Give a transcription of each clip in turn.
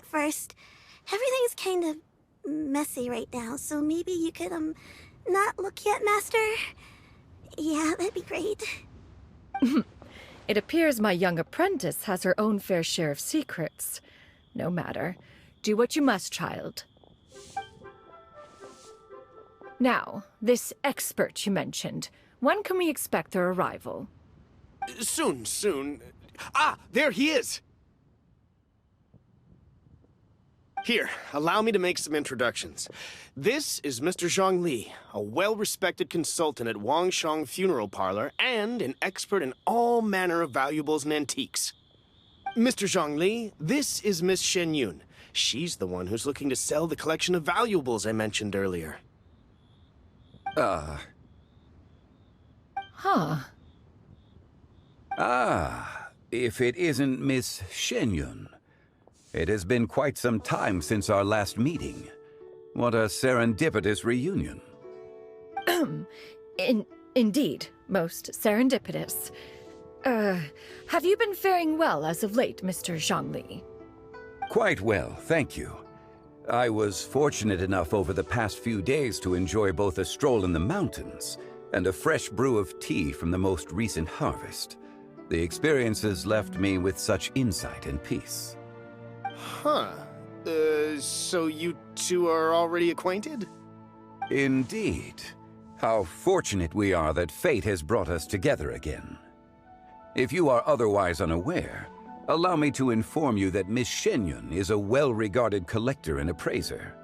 at first. Everything's kind of messy right now, so maybe you could, not look yet, Master? Yeah, that'd be great. It appears my young apprentice has her own fair share of secrets. No matter. Do what you must, child. Now, this expert you mentioned, when can we expect their arrival? Soon. Ah, there he is! Here, allow me to make some introductions. This is Mr. Zhongli, a well-respected consultant at Wangshang Funeral Parlor and an expert in all manner of valuables and antiques. Mr. Zhongli, this is Miss Shenyun. She's the one who's looking to sell the collection of valuables I mentioned earlier. Huh. If it isn't Miss Shenyun. It has been quite some time since our last meeting. What a serendipitous reunion. Indeed, most serendipitous. Have you been faring well as of late, Mr. Zhongli? Quite well, thank you. I was fortunate enough over the past few days to enjoy both a stroll in the mountains and a fresh brew of tea from the most recent harvest. The experiences left me with such insight and peace. Huh. So you two are already acquainted? Indeed. How fortunate we are that fate has brought us together again. If you are otherwise unaware, allow me to inform you that Miss Shenyun is a well-regarded collector and appraiser.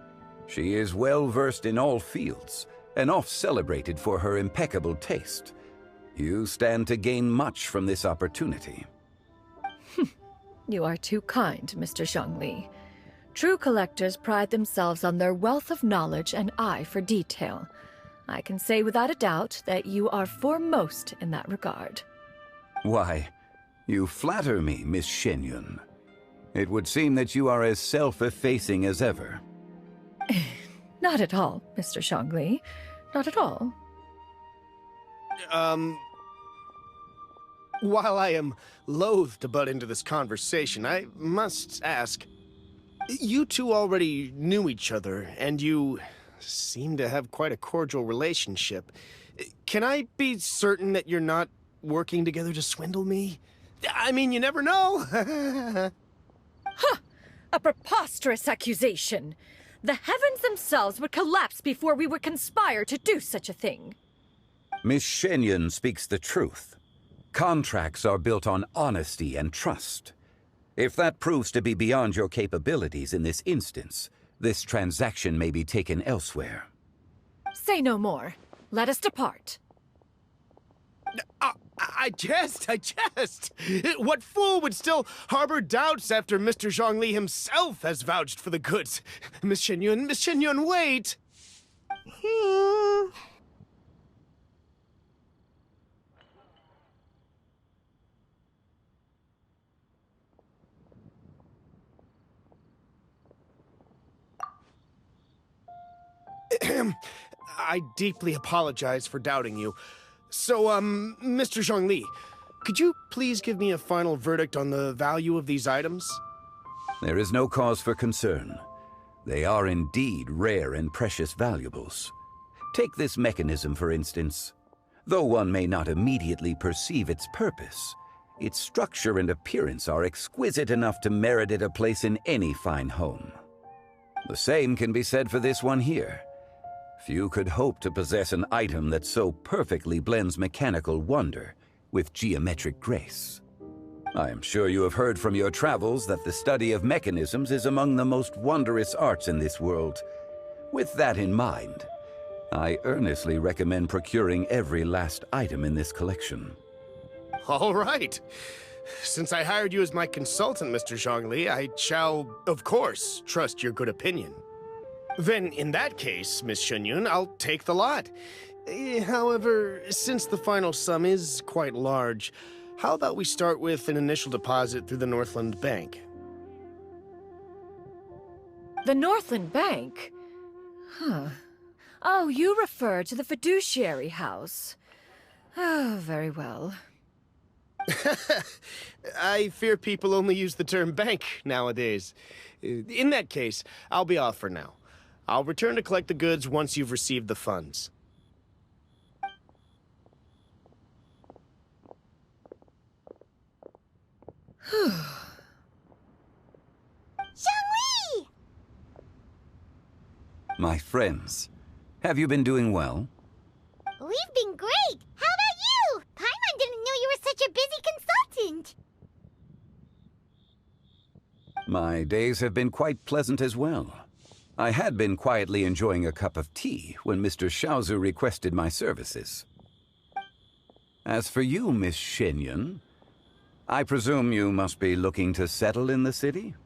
She is well-versed in all fields, and oft-celebrated for her impeccable taste. You stand to gain much from this opportunity. You are too kind, Mr. Zhongli. True collectors pride themselves on their wealth of knowledge and eye for detail. I can say without a doubt that you are foremost in that regard. Why, you flatter me, Miss Shenyun. It would seem that you are as self-effacing as ever. Not at all, Mr. Zhongli. Not at all. While I am loath to butt into this conversation, I must ask, you two already knew each other, and you seem to have quite a cordial relationship. Can I be certain that you're not working together to swindle me? I mean, you never know. Huh! A preposterous accusation! The heavens themselves would collapse before we would conspire to do such a thing. Miss Shenyun speaks the truth. Contracts are built on honesty and trust. If that proves to be beyond your capabilities in this instance, this transaction may be taken elsewhere. Say no more. Let us depart. I jest. What fool would still harbor doubts after Mr. Zhongli himself has vouched for the goods? Miss Shenyun, wait! I deeply apologize for doubting you. So, Mr. Zhongli, could you please give me a final verdict on the value of these items? There is no cause for concern. They are indeed rare and precious valuables. Take this mechanism, for instance. Though one may not immediately perceive its purpose, its structure and appearance are exquisite enough to merit it a place in any fine home. The same can be said for this one here. Few could hope to possess an item that so perfectly blends mechanical wonder with geometric grace. I am sure you have heard from your travels that the study of mechanisms is among the most wondrous arts in this world. With that in mind, I earnestly recommend procuring every last item in this collection. All right. Since I hired you as my consultant, Mr. Zhongli, I shall, of course, trust your good opinion. Then, in that case, Miss Shenyun, I'll take the lot. However, since the final sum is quite large, how about we start with an initial deposit through the Northland Bank? The Northland Bank? Huh. Oh, you refer to the fiduciary house. Oh, very well. I fear people only use the term bank nowadays. In that case, I'll be off for now. I'll return to collect the goods once you've received the funds. Xiangli! My friends, have you been doing well? We've been great! How about you? Paimon didn't know you were such a busy consultant! My days have been quite pleasant as well. I had been quietly enjoying a cup of tea when Mr. Xiaozu requested my services. As for you, Miss Shenyun, I presume you must be looking to settle in the city?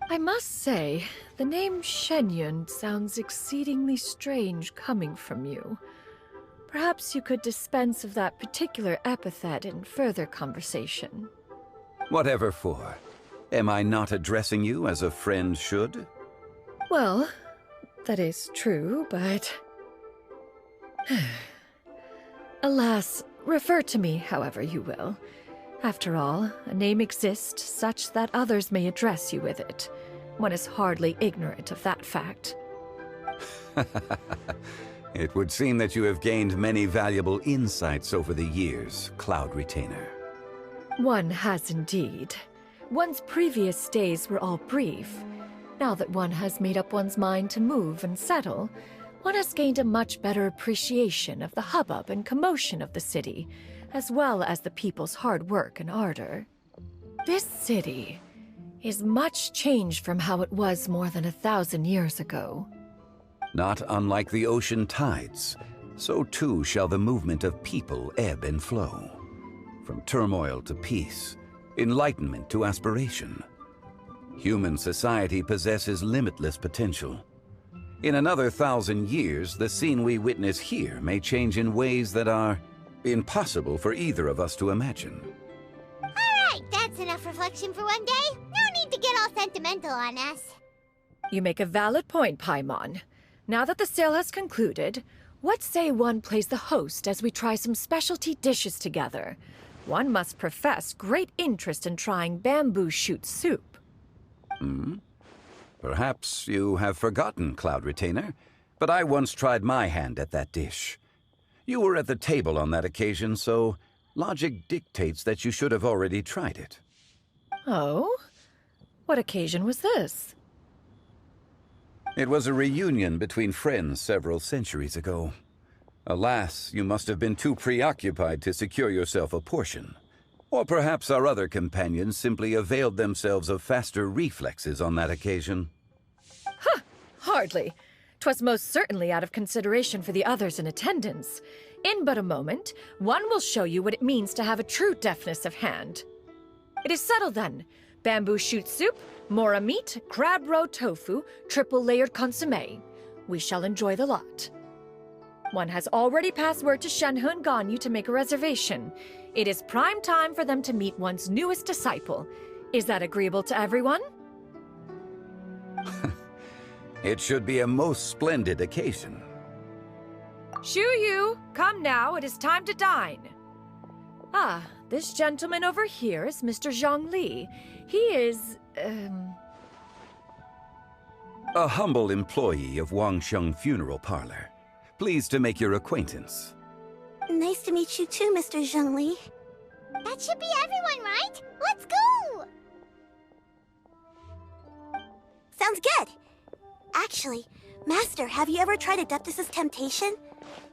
I must say, the name Shenyun sounds exceedingly strange coming from you. Perhaps you could dispense of that particular epithet in further conversation. Whatever for. Am I not addressing you as a friend should? Well, that is true, but... Alas, refer to me however you will. After all, a name exists such that others may address you with it. One is hardly ignorant of that fact. It would seem that you have gained many valuable insights over the years, Cloud Retainer. One has indeed. One's previous days were all brief. Now that one has made up one's mind to move and settle, one has gained a much better appreciation of the hubbub and commotion of the city, as well as the people's hard work and ardor. This city is much changed from how it was more than 1,000 years ago. Not unlike the ocean tides, so too shall the movement of people ebb and flow. From turmoil to peace, enlightenment to aspiration. Human society possesses limitless potential. In another 1,000 years, the scene we witness here may change in ways that are impossible for either of us to imagine. Alright, that's enough reflection for one day. No need to get all sentimental on us. You make a valid point, Paimon. Now that the sale has concluded, what say one plays the host as we try some specialty dishes together? One must profess great interest in trying bamboo shoot soup. Perhaps you have forgotten, Cloud Retainer, but I once tried my hand at that dish. You were at the table on that occasion, so logic dictates that you should have already tried it. Oh? What occasion was this? It was a reunion between friends several centuries ago. Alas, you must have been too preoccupied to secure yourself a portion. Or perhaps our other companions simply availed themselves of faster reflexes on that occasion. Hardly. 'Twas most certainly out of consideration for the others in attendance. In but a moment, one will show you what it means to have a true deftness of hand. It is settled then. Bamboo shoot soup, mora meat, crab roe tofu, triple-layered consommé. We shall enjoy the lot. One has already passed word to Shenhe and Ganyu to make a reservation. It is prime time for them to meet one's newest disciple. Is that agreeable to everyone? It should be a most splendid occasion. Shu Yu, come now, it is time to dine. Ah, this gentleman over here is Mr. Zhongli. He is, A humble employee of Wangsheng Funeral Parlor. Pleased to make your acquaintance. Nice to meet you too, Mr. Zhongli. That should be everyone, right? Let's go! Sounds good. Actually, Master, have you ever tried Adeptus' temptation?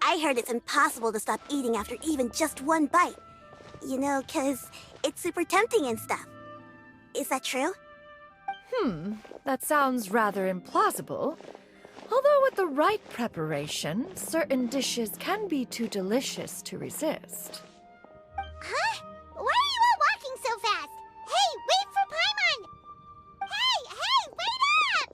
I heard it's impossible to stop eating after even just one bite. You know, 'cause it's super tempting and stuff. Is that true? That sounds rather implausible. Although with the right preparation, certain dishes can be too delicious to resist. Huh? Why are you all walking so fast? Hey, wait for Paimon! Hey, wait up!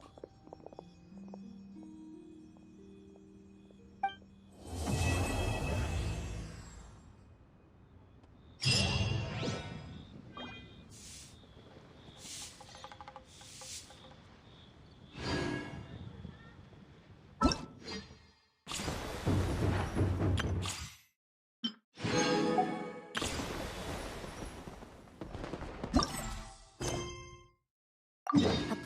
A